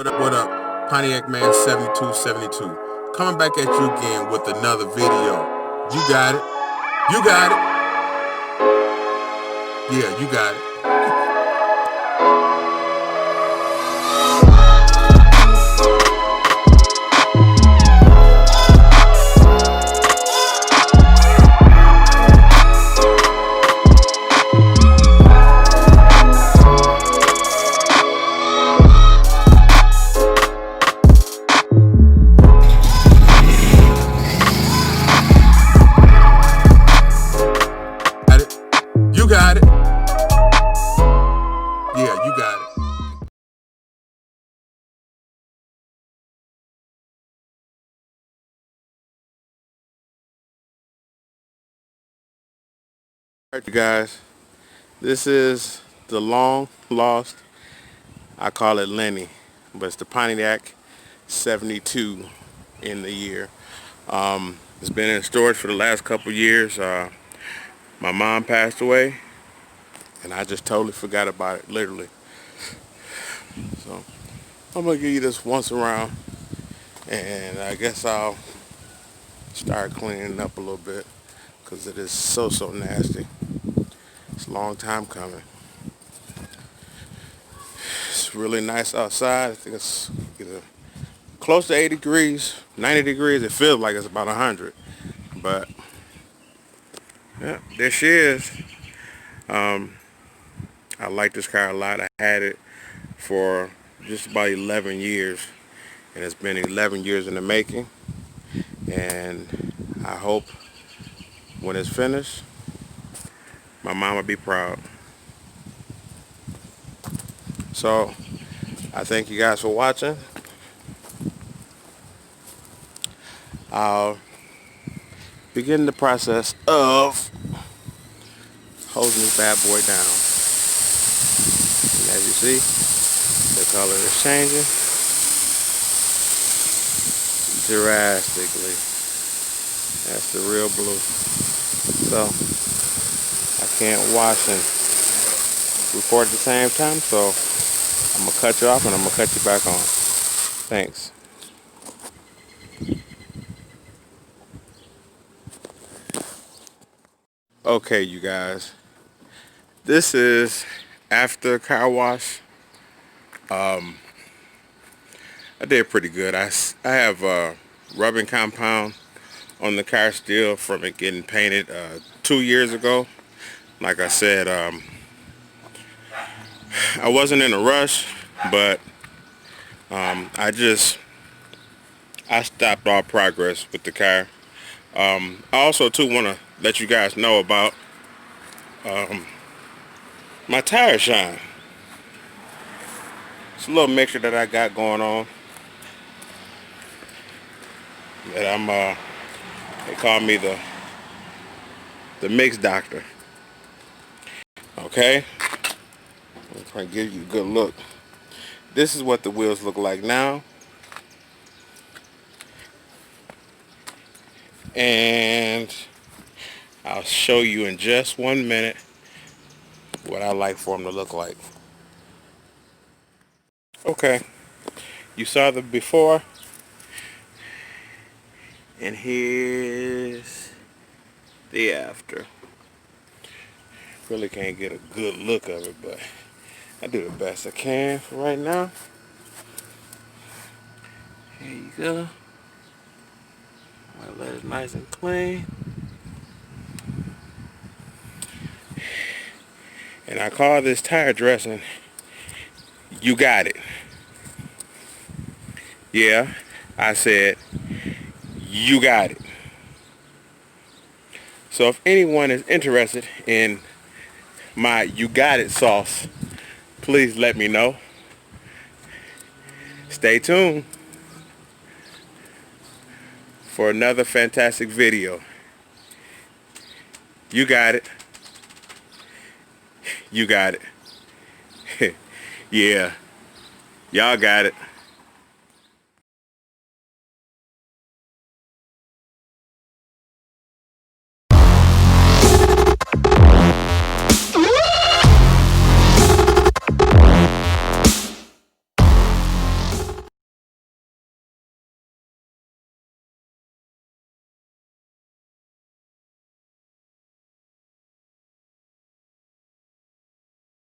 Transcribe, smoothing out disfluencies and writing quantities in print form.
What up? Pontiac Man 7272. Coming back at you again with another video. You got it. You got it. Yeah, you got it. You got it. Yeah, you got it. Alright, you guys. This is the long lost, I call it Lenny, but it's the Pontiac 72 in the year. It's been in storage for the last couple years. My mom passed away, and I just totally forgot about it, literally. So I'm gonna give you this once around, and I guess I'll start cleaning it up a little bit because it is so nasty. It's a long time coming. It's really nice outside. I think it's either close to 80 degrees, 90 degrees. It feels like it's about 100, but yeah, there she is. I like this car a lot. I had it for just about 11 years, and it's been 11 years in the making, and I hope when it's finished my mom will be proud. So I thank you guys for watching. I'll begin the process of hosing this bad boy down, and as you see, the color is changing drastically. That's the real blue. So I can't wash and record at the same time, so I'm gonna cut you off and I'm gonna cut you back on. Thanks. Okay, you guys, this is after car wash. I did pretty good. I have rubbing compound on the car still from it getting painted 2 years ago. Like I said, I wasn't in a rush, but I stopped all progress with the car. I also too want to let you guys know about my tire shine. It's a little mixture that I got going on that I'm they call me the mix doctor. Okay, I'm trying to give you a good look. This is what the wheels look like now, and I'll show you in just 1 minute what I like for them to look like. Okay, you saw the before, and here's the after. Really can't get a good look of it, but I do the best I can for right now. There you go. My leather's nice and clean. And I call this tire dressing, you got it. Yeah, I said, you got it. So if anyone is interested in my you got it sauce, please let me know. Stay tuned for another fantastic video. You got it. You got it. Yeah, y'all got it.